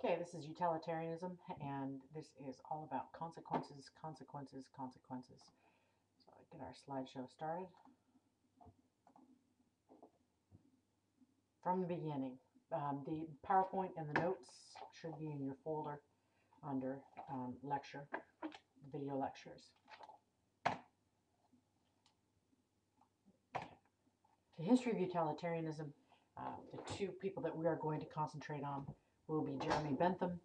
Okay, this is utilitarianism, and this is all about consequences, consequences, consequences. So I get our slideshow started. From the beginning, the PowerPoint and the notes should be in your folder under lecture, video lectures. The history of utilitarianism, the two people that we are going to concentrate on will be Jeremy Bentham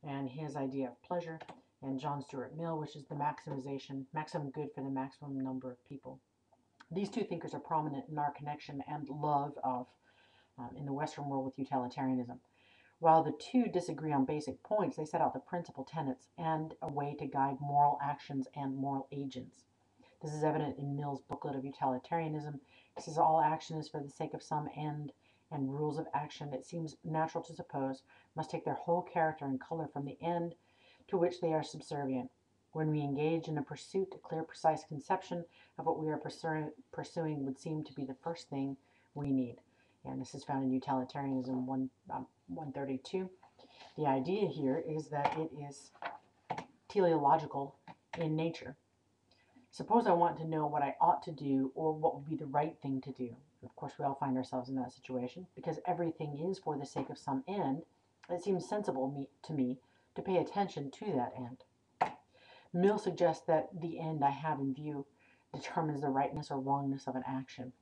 and his idea of pleasure, and John Stuart Mill, which is the maximum good for the maximum number of people. These two thinkers are prominent in our connection and love of, in the Western world, with utilitarianism. While the two disagree on basic points, they set out the principal tenets and a way to guide moral actions and moral agents. This is evident in Mill's booklet of utilitarianism. He says all action is for the sake of some end, and rules of action, it seems natural to suppose, must take their whole character and color from the end to which they are subservient. When we engage in a pursuit, a clear, precise conception of what we are pursuing would seem to be the first thing we need. And this is found in Utilitarianism 132. The idea here is that it is teleological in nature. Suppose I want to know what I ought to do or what would be the right thing to do. Of course, we all find ourselves in that situation. Because everything is for the sake of some end, it seems sensible to me to pay attention to that end. Mill suggests that the end I have in view determines the rightness or wrongness of an action.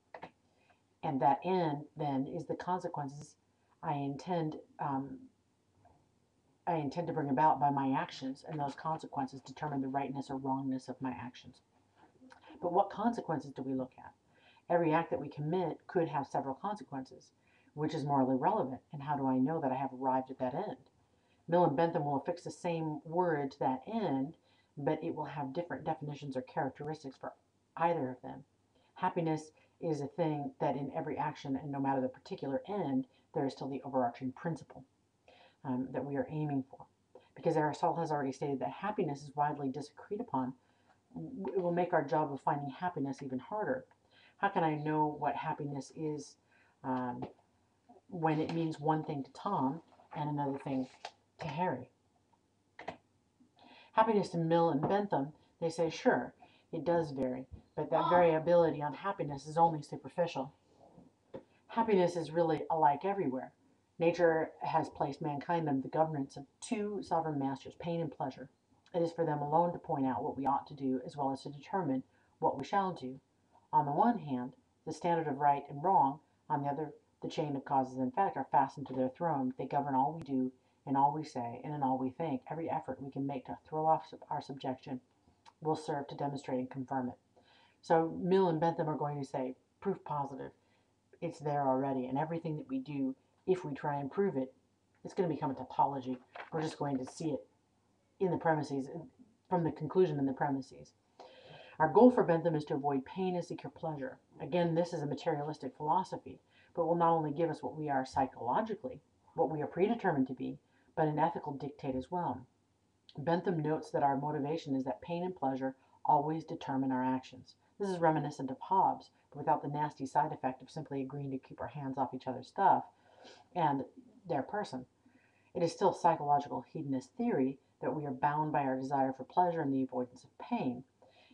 And that end, then, is the consequences I intend to bring about by my actions, and those consequences determine the rightness or wrongness of my actions. But what consequences do we look at? Every act that we commit could have several consequences. Which is morally relevant, and how do I know that I have arrived at that end? Mill and Bentham will affix the same word to that end, but it will have different definitions or characteristics for either of them. Happiness is a thing that in every action, and no matter the particular end, there is still the overarching principle that we are aiming for. Because Aristotle has already stated that happiness is widely disagreed upon, it will make our job of finding happiness even harder. How can I know what happiness is when it means one thing to Tom and another thing to Harry? Happiness to Mill and Bentham, they say, sure, it does vary, but that variability on happiness is only superficial. Happiness is really alike everywhere. Nature has placed mankind under the governance of two sovereign masters, pain and pleasure. It is for them alone to point out what we ought to do, as well as to determine what we shall do. On the one hand, the standard of right and wrong; on the other, the chain of causes and effect are fastened to their throne. They govern all we do, in all we say, and in all we think. Every effort we can make to throw off our subjection will serve to demonstrate and confirm it. So Mill and Bentham are going to say, proof positive, it's there already, and everything that we do, if we try and prove it, it's going to become a tautology. We're just going to see it in the premises, from the conclusion in the premises. Our goal for Bentham is to avoid pain and secure pleasure. Again, this is a materialistic philosophy, but will not only give us what we are psychologically, what we are predetermined to be, but an ethical dictate as well. Bentham notes that our motivation is that pain and pleasure always determine our actions. This is reminiscent of Hobbes, but without the nasty side effect of simply agreeing to keep our hands off each other's stuff and their person. It is still psychological hedonist theory that we are bound by our desire for pleasure and the avoidance of pain,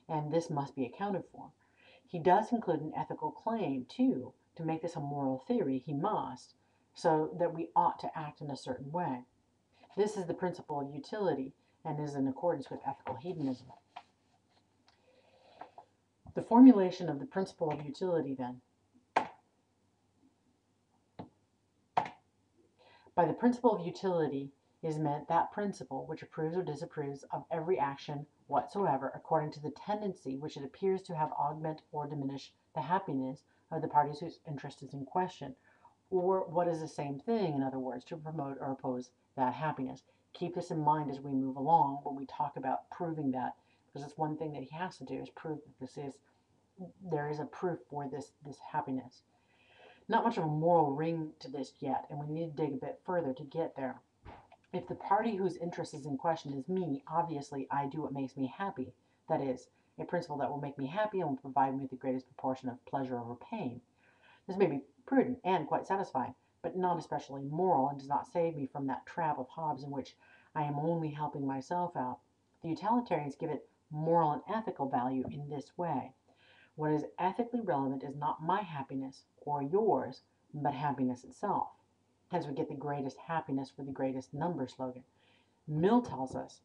and this must be accounted for. He does include an ethical claim, too. To make this a moral theory, he must, so that we ought to act in a certain way. This is the principle of utility, and is in accordance with ethical hedonism. The formulation of the principle of utility, then. By the principle of utility is meant that principle which approves or disapproves of every action whatsoever according to the tendency which it appears to have augment or diminish the happiness of the parties whose interest is in question, or what is the same thing, in other words, to promote or oppose that happiness. Keep this in mind as we move along when we talk about proving that, because it's one thing that he has to do is prove that there is a proof for this happiness. Not much of a moral ring to this yet, and we need to dig a bit further to get there. If the party whose interest is in question is me, obviously I do what makes me happy. That is, a principle that will make me happy and will provide me with the greatest proportion of pleasure over pain. This may be prudent and quite satisfying, but not especially moral, and does not save me from that trap of Hobbes in which I am only helping myself out. The utilitarians give it moral and ethical value in this way. What is ethically relevant is not my happiness or yours, but happiness itself. Hence, we get the greatest happiness for the greatest number slogan. Mill tells us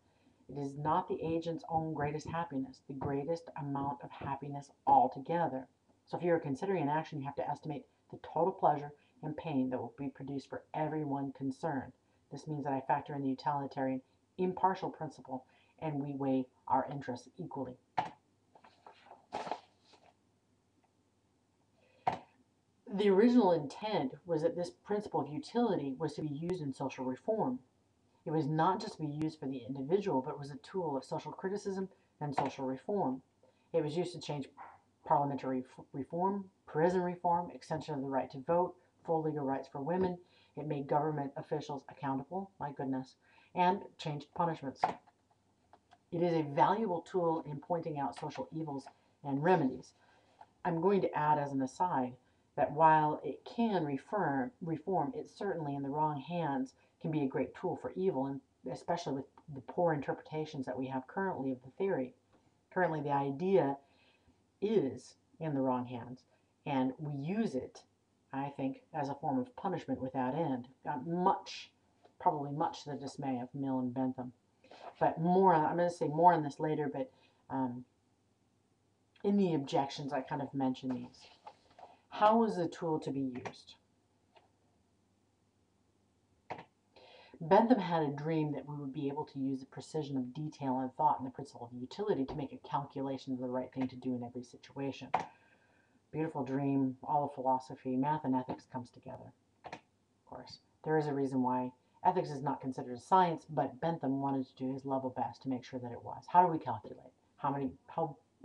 it is not the agent's own greatest happiness, the greatest amount of happiness altogether. So if you're considering an action, you have to estimate the total pleasure and pain that will be produced for everyone concerned. This means that I factor in the utilitarian impartial principle and we weigh our interests equally. The original intent was that this principle of utility was to be used in social reform. It was not just to be used for the individual, but was a tool of social criticism and social reform. It was used to change parliamentary reform, prison reform, extension of the right to vote, full legal rights for women. It made government officials accountable, my goodness, and changed punishments. It is a valuable tool in pointing out social evils and remedies. I'm going to add as an aside that while it can reform, it certainly in the wrong hands can be a great tool for evil, and especially with the poor interpretations that we have currently of the theory. Currently, the idea is in the wrong hands, and we use it, I think, as a form of punishment without end. Probably much to the dismay of Mill and Bentham. But more, I'm going to say more on this later, but in the objections, I kind of mention these. How is the tool to be used? Bentham had a dream that we would be able to use the precision of detail and thought and the principle of utility to make a calculation of the right thing to do in every situation. Beautiful dream, all of philosophy, math and ethics comes together. Of course, there is a reason why ethics is not considered a science, but Bentham wanted to do his level best to make sure that it was. How do we calculate? How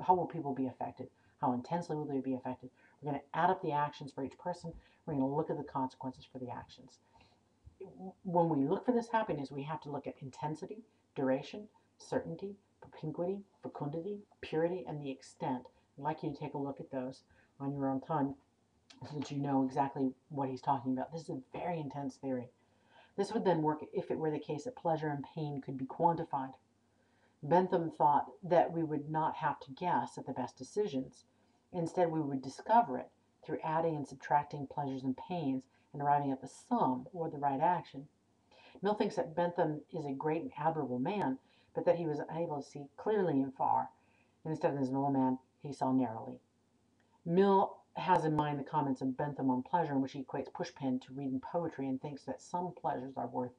will people be affected? How intensely will they be affected? We're going to add up the actions for each person. We're going to look at the consequences for the actions. When we look for this happiness, we have to look at intensity, duration, certainty, propinquity, fecundity, purity, and the extent. I'd like you to take a look at those on your own time so that you know exactly what he's talking about. This is a very intense theory. This would then work if it were the case that pleasure and pain could be quantified. Bentham thought that we would not have to guess at the best decisions. Instead, we would discover it through adding and subtracting pleasures and pains and arriving at the sum or the right action. Mill thinks that Bentham is a great and admirable man, but that he was able to see clearly and far, and instead of as an old man, he saw narrowly. Mill has in mind the comments of Bentham on pleasure, in which he equates pushpin to reading poetry and thinks that some pleasures are worth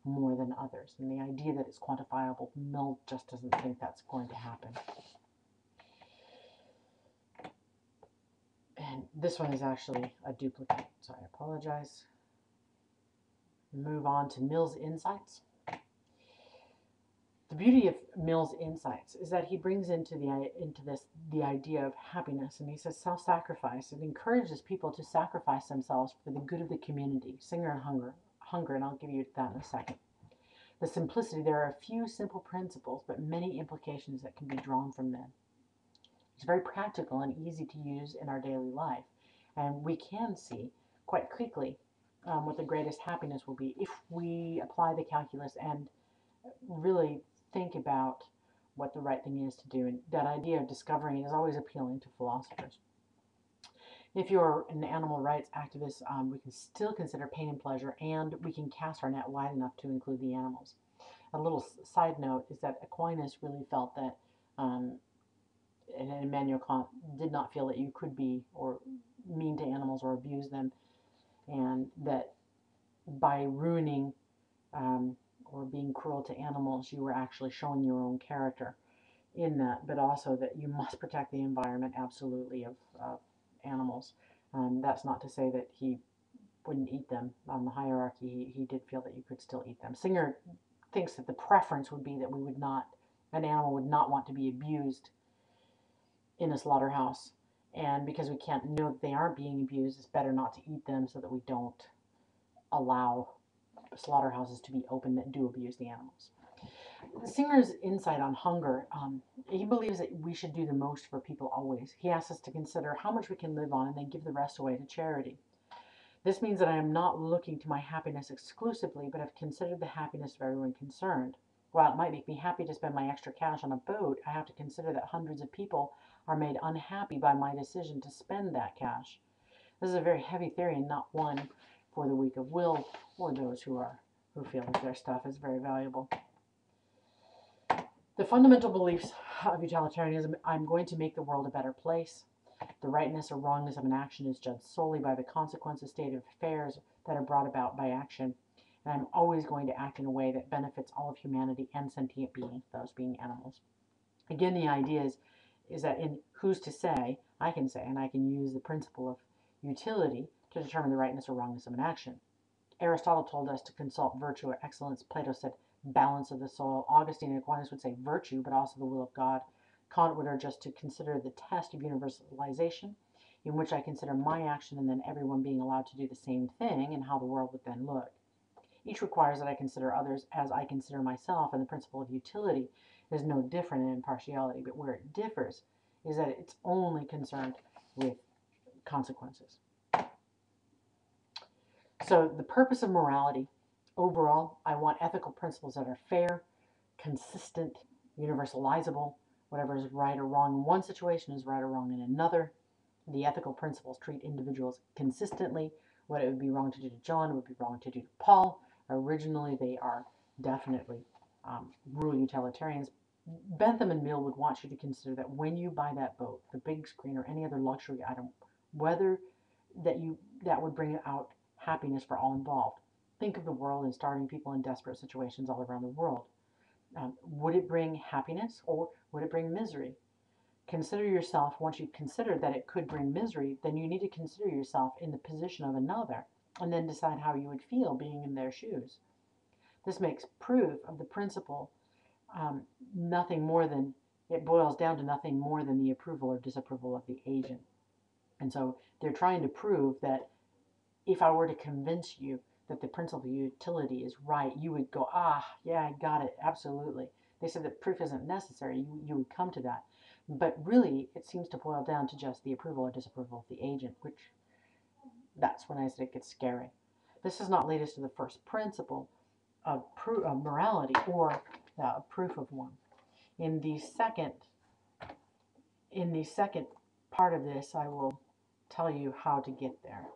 more than others. And the idea that it's quantifiable, Mill just doesn't think that's going to happen. And this one is actually a duplicate, so I apologize. Move on to Mill's insights. The beauty of Mill's insights is that he brings into this the idea of happiness, and he says self-sacrifice. It encourages people to sacrifice themselves for the good of the community. Singer and hunger, and I'll give you that in a second. The simplicity, there are a few simple principles, but many implications that can be drawn from them. It's very practical and easy to use in our daily life, and we can see quite quickly what the greatest happiness will be if we apply the calculus and really think about what the right thing is to do. And that idea of discovering it is always appealing to philosophers. If you're an animal rights activist, we can still consider pain and pleasure, and we can cast our net wide enough to include the animals. A little side note is that Aquinas really felt that, and Immanuel Kant did not feel that you could be or mean to animals or abuse them, and that by ruining or being cruel to animals, you were actually showing your own character in that, but also that you must protect the environment absolutely of animals. That's not to say that he wouldn't eat them. On the hierarchy, he did feel that you could still eat them. Singer thinks that the preference would be that an animal would not want to be abused in a slaughterhouse. And because we can't know that they aren't being abused, it's better not to eat them so that we don't allow slaughterhouses to be open that do abuse the animals. Singer's insight on hunger, he believes that we should do the most for people always. He asks us to consider how much we can live on and then give the rest away to charity. This means that I am not looking to my happiness exclusively, but have considered the happiness of everyone concerned. While it might make me happy to spend my extra cash on a boat, I have to consider that hundreds of people are made unhappy by my decision to spend that cash. This is a very heavy theory and not one for the weak of will or those who feel that their stuff is very valuable. The fundamental beliefs of utilitarianism: I'm going to make the world a better place. The rightness or wrongness of an action is judged solely by the consequences, state of affairs that are brought about by action. And I'm always going to act in a way that benefits all of humanity and sentient beings, those being animals. Again, the idea is that in who's to say, I can say, and I can use the principle of utility to determine the rightness or wrongness of an action. Aristotle told us to consult virtue or excellence. Plato said balance of the soul. Augustine and Aquinas would say virtue, but also the will of God. Kant would urge us to consider the test of universalization, in which I consider my action and then everyone being allowed to do the same thing, and how the world would then look. Each requires that I consider others as I consider myself, and the principle of utility is no different in impartiality, but where it differs is that it's only concerned with consequences. So the purpose of morality: overall, I want ethical principles that are fair, consistent, universalizable. Whatever is right or wrong in one situation is right or wrong in another. The ethical principles treat individuals consistently. What it would be wrong to do to John would be wrong to do to Paul. Originally, they are definitely rule utilitarians. Bentham and Mill would want you to consider that when you buy that boat, the big screen, or any other luxury item, whether that would bring out happiness for all involved. Think of the world and starving people in desperate situations all around the world. Would it bring happiness or would it bring misery? Consider yourself. Once you've considered that it could bring misery, then you need to consider yourself in the position of another and then decide how you would feel being in their shoes. This makes proof of the principle nothing more than, it boils down to nothing more than the approval or disapproval of the agent. And so they're trying to prove that if I were to convince you that the principle of utility is right, you would go, yeah, I got it, absolutely. They said that proof isn't necessary, you would come to that. But really, it seems to boil down to just the approval or disapproval of the agent, which that's when I said it gets scary. This does not lead us to the first principle of morality or proof of one. In the second part of this, I will tell you how to get there.